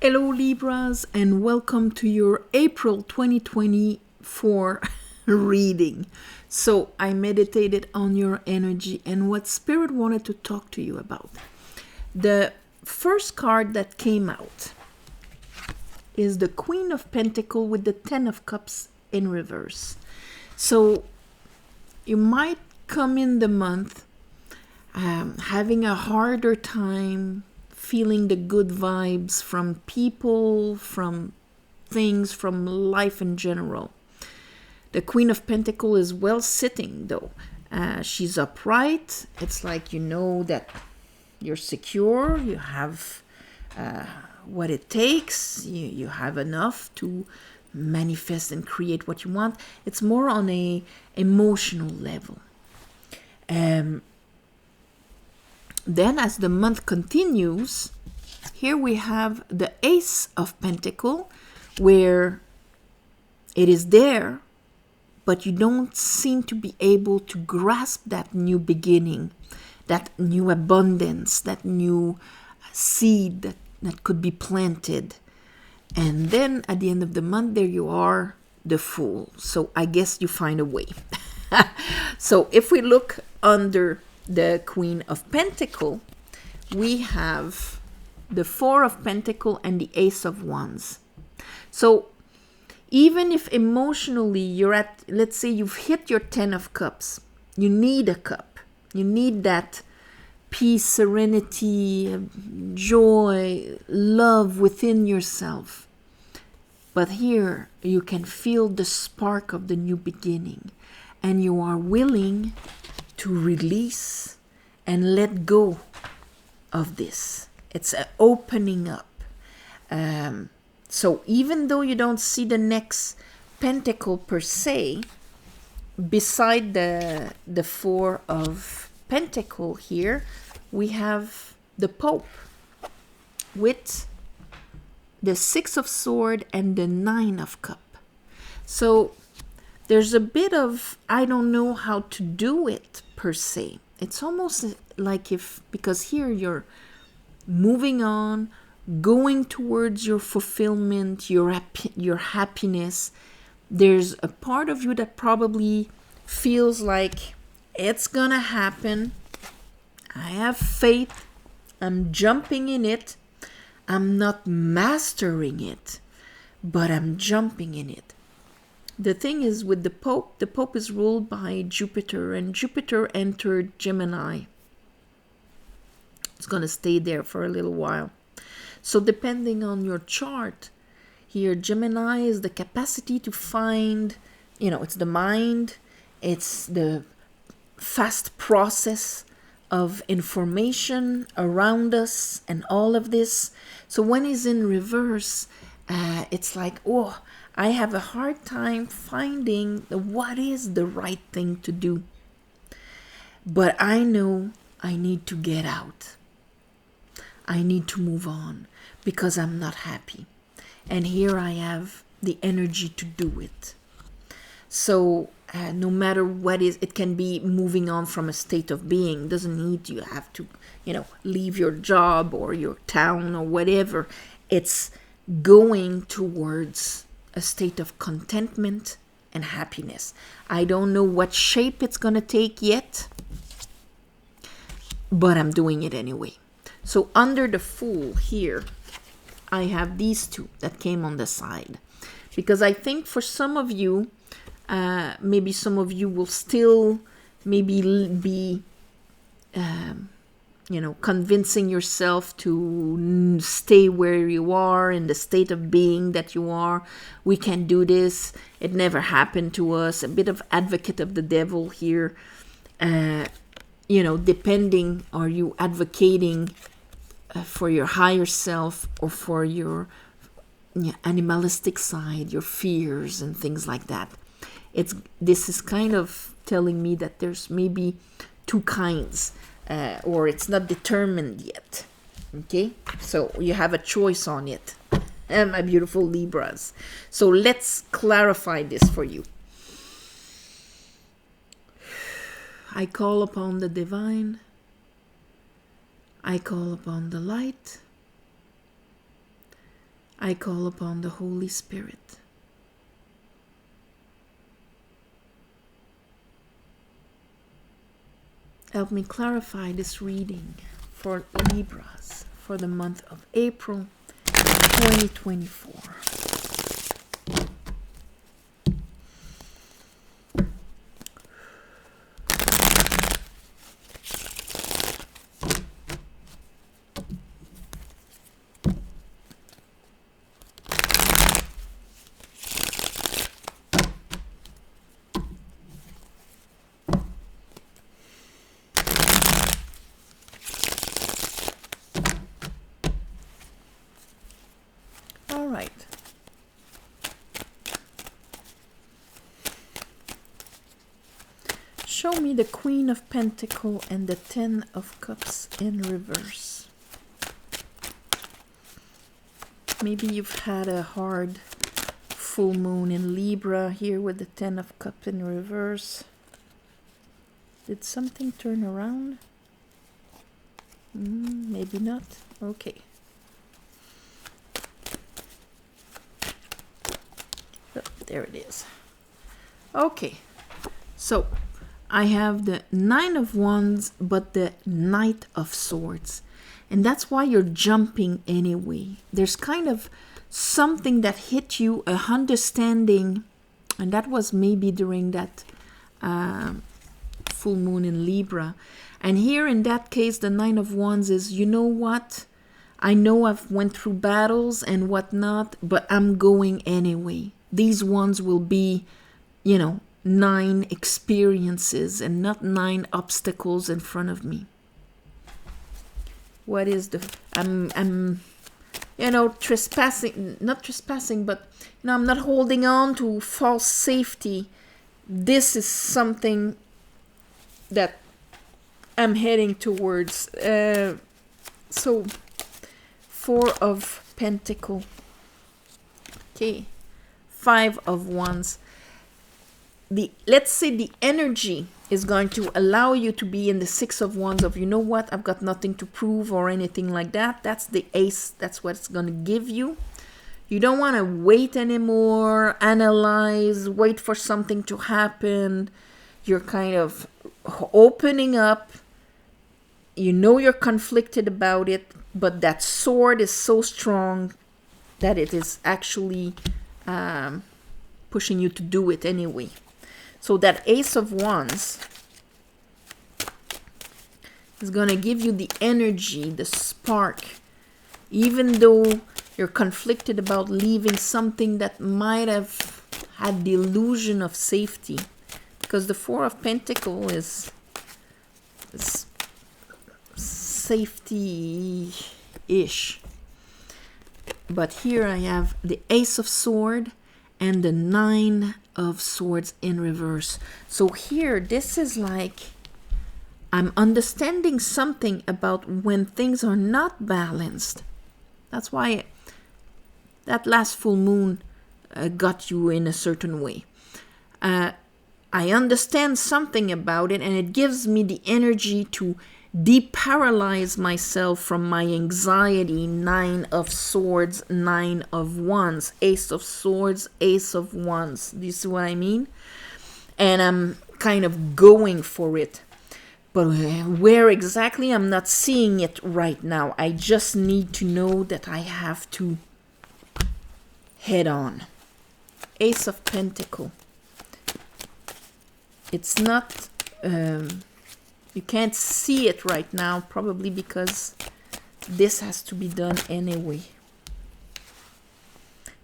Hello Libras and welcome to your April 2024 reading. So I meditated on your energy and what Spirit wanted to talk to you about. The first card that came out is the Queen of Pentacles with the Ten of Cups in reverse. So you might come in the month having a harder time feeling the good vibes from people, from things, from life in general. The Queen of Pentacles is well sitting though. She's upright. It's like you know that you're secure. You have what it takes. You have enough to manifest and create what you want. It's more on a emotional level. Then as the month continues, here we have the Ace of Pentacles, where it is there, but you don't seem to be able to grasp that new beginning, that new abundance, that new seed that could be planted. And then at the end of the month, there you are, the Fool. So I guess you find a way. So if we look under the Queen of Pentacles, we have the Four of Pentacles and the Ace of Wands. So even if emotionally you're at, let's say you've hit your Ten of Cups, you need a cup. You need that peace, serenity, joy, love within yourself. But here you can feel the spark of the new beginning, and you are willing to release and let go of this. It's an opening up. So even though you don't see the next pentacle per se, beside the Four of Pentacles here, we have the Pope with the Six of Swords and the Nine of Cups. So there's a bit of, I don't know how to do it per se. It's almost like if, because here you're moving on, going towards your fulfillment, your happiness. There's a part of you that probably feels like it's gonna happen. I have faith. I'm jumping in it. I'm not mastering it, but I'm jumping in it. The thing is with the Pope is ruled by Jupiter, and Jupiter entered Gemini. It's going to stay there for a little while. So depending on your chart, here Gemini is the capacity to find, it's the mind, it's the fast process of information around us and all of this. So when it's in reverse, it's like, I have a hard time finding what is the right thing to do. But I know I need to get out. I need to move on because I'm not happy. And here I have the energy to do it. So no matter what is, it can be moving on from a state of being. Doesn't need you have to, leave your job or your town or whatever. It's going towards a state of contentment and happiness. I don't know what shape it's going to take yet, but I'm doing it anyway. So under the Fool here, I have these two that came on the side. Because I think for some of you, maybe some of you will still maybe be convincing yourself to stay where you are in the state of being that you are. We can do this. It never happened to us. A bit of advocate of the devil here. Depending, are you advocating for your higher self or for your animalistic side, your fears and things like that? This is kind of telling me that there's maybe two kinds. Or it's not determined yet. Okay, so you have a choice on it, my beautiful Libras. So let's clarify this for you. I call upon the divine. I call upon the light. I call upon the Holy Spirit. Help me clarify this reading for Libras for the month of April 2024. Show me the Queen of Pentacles and the Ten of Cups in reverse. Maybe you've had a hard full moon in Libra here with the Ten of Cups in reverse. Did something turn around? Maybe not. Okay. Oh, there it is. Okay. So I have the Nine of Wands, but the Knight of Swords. And that's why you're jumping anyway. There's kind of something that hit you, a understanding, and that was maybe during that full moon in Libra. And here in that case, the Nine of Wands is, you know what? I know I've went through battles and whatnot, but I'm going anyway. These ones will be, 9 experiences and not 9 obstacles in front of me. What is the... I'm trespassing, not trespassing, but, I'm not holding on to false safety. This is something that I'm heading towards. So, Four of Pentacles. Okay. Five of Wands. Let's say the energy is going to allow you to be in the Six of Wands of, you know what, I've got nothing to prove or anything like that. That's the Ace. That's what it's going to give you. You don't want to wait anymore, analyze, wait for something to happen. You're kind of opening up. You know you're conflicted about it, but that sword is so strong that it is actually pushing you to do it anyway. So that Ace of Wands is going to give you the energy, the spark, even though you're conflicted about leaving something that might have had the illusion of safety. Because the Four of Pentacles is safety-ish. But here I have the Ace of Swords and the Nine of Swords in reverse. So here, this is like I'm understanding something about when things are not balanced. That's why that last full moon got you in a certain way. I understand something about it, and it gives me the energy to deparalyze myself from my anxiety. Nine of Swords, Nine of Wands, Ace of Swords, Ace of Wands. Do you see what I mean? And I'm kind of going for it. But where exactly, I'm not seeing it right now. I just need to know that I have to head on. Ace of Pentacles. It's not... you can't see it right now, probably because this has to be done anyway.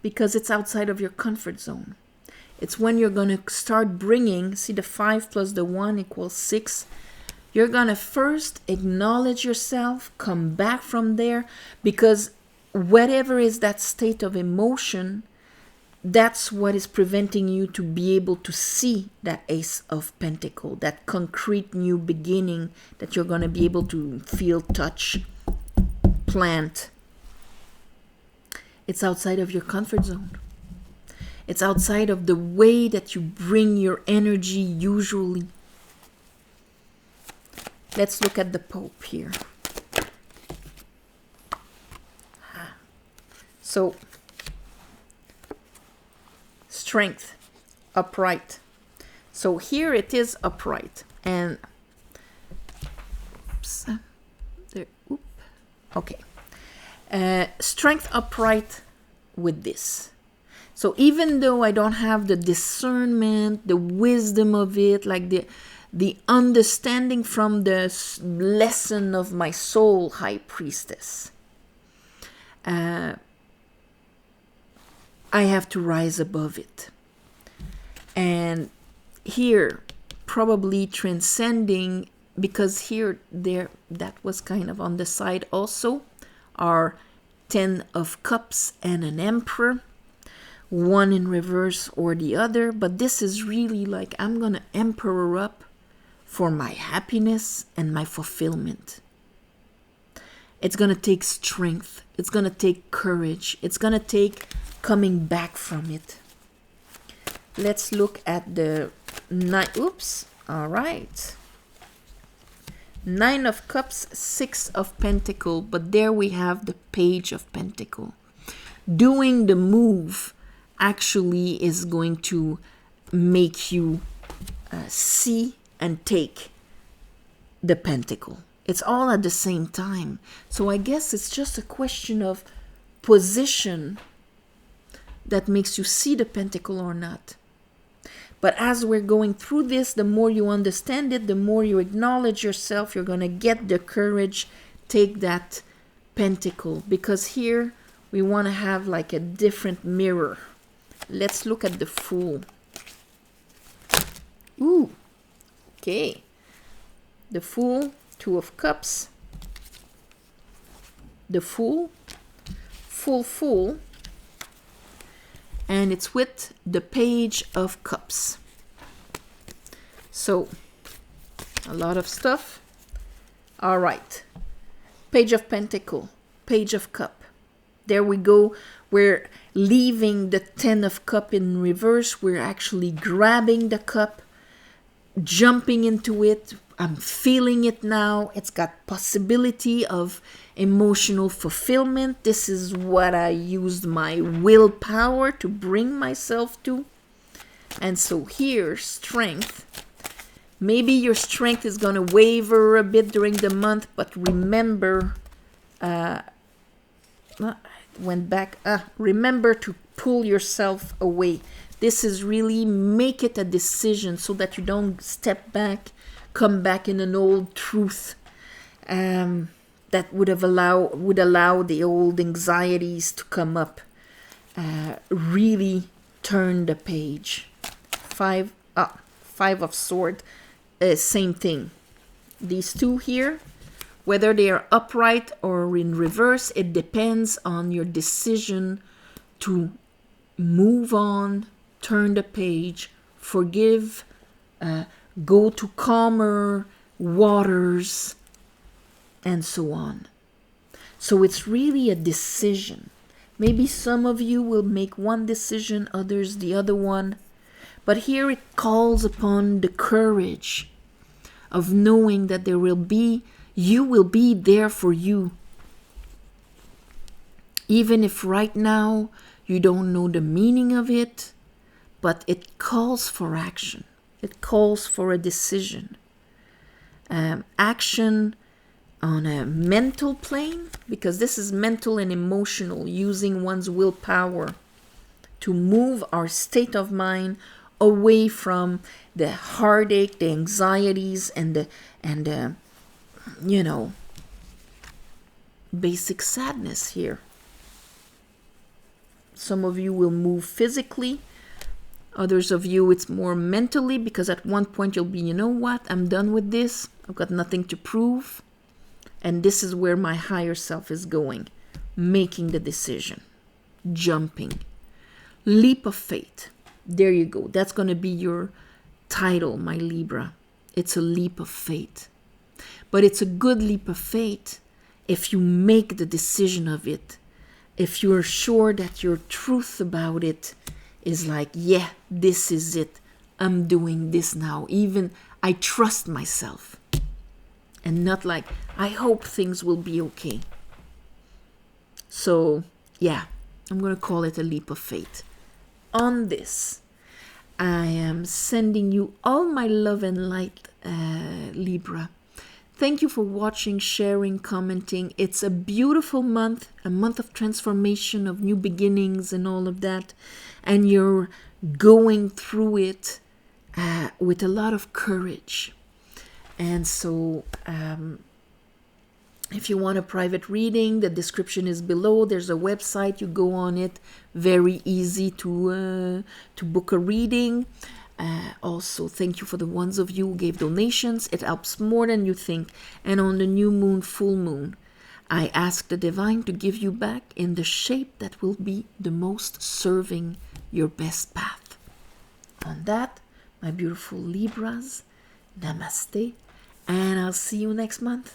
Because it's outside of your comfort zone. It's when you're going to start bringing, see the 5 plus the 1 equals 6. You're going to first acknowledge yourself, come back from there, because whatever is that state of emotion, that's what is preventing you to be able to see that Ace of Pentacles, that concrete new beginning that you're going to be able to feel, touch, plant. It's outside of your comfort zone. It's outside of the way that you bring your energy usually. Let's look at the Pope here. So strength, upright. So here it is upright. And oops, there, oop, okay. Strength upright with this. So even though I don't have the discernment, the wisdom of it, like the understanding from the lesson of my soul high priestess, I have to rise above it. And here, probably transcending, because here, there, that was kind of on the side also, are 10 of Cups and an Emperor, one in reverse or the other. But this is really like, I'm going to Emperor up for my happiness and my fulfillment. It's going to take strength. It's going to take courage. It's going to take coming back from it. Let's look at the nine. Oops. All right. 9 of Cups, 6 of Pentacles. But there we have the Page of Pentacles. Doing the move actually is going to make you see and take the Pentacle. It's all at the same time. So I guess it's just a question of position that makes you see the Pentacle or not. But as we're going through this, the more you understand it, the more you acknowledge yourself, you're going to get the courage, take that Pentacle. Because here we want to have like a different mirror. Let's look at the Fool. Ooh, okay. The Fool, 2 of Cups. The Fool, Fool. And it's with the Page of Cups. So, a lot of stuff. All right. Page of Pentacle, Page of Cup. There we go. We're leaving the 10 of Cup in reverse. We're actually grabbing the cup, jumping into it. I'm feeling it now. It's got possibility of emotional fulfillment. This is what I used my willpower to bring myself to. And so here, strength. Maybe your strength is going to waver a bit during the month, but remember, remember to pull yourself away. This is really make it a decision so that you don't step back, come back in an old truth that would allow the old anxieties to come up. Really turn the page. 5 of Swords, same thing. These two here, whether they are upright or in reverse, it depends on your decision to move on, turn the page, forgive, go to calmer waters, and so on. So it's really a decision. Maybe some of you will make one decision, others the other one. But here it calls upon the courage of knowing that you will be there for you. Even if right now you don't know the meaning of it, but it calls for action. It calls for a decision. Action on a mental plane, because this is mental and emotional, using one's willpower to move our state of mind away from the heartache, the anxieties, and the basic sadness here. Some of you will move physically. Others of you, it's more mentally, because at one point you'll be, you know what, I'm done with this. I've got nothing to prove. And this is where my higher self is going. Making the decision. Jumping. Leap of faith. There you go. That's going to be your title, my Libra. It's a leap of faith. But it's a good leap of faith if you make the decision of it. If you're sure that your truth about it is like, yeah, this is it. I'm doing this now. Even I trust myself. And not like, I hope things will be okay. So, yeah, I'm going to call it a leap of faith. on this, I am sending you all my love and light, Libra. Thank you for watching, sharing, commenting. It's a beautiful month, a month of transformation, of new beginnings and all of that. And you're going through it with a lot of courage. And so if you want a private reading, the description is below. There's a website. You go on it. Very easy to book a reading. Also, thank you for the ones of you who gave donations. It helps more than you think. And on the new moon, full moon, I ask the divine to give you back in the shape that will be the most serving your best path. On that, my beautiful Libras, namaste, and I'll see you next month.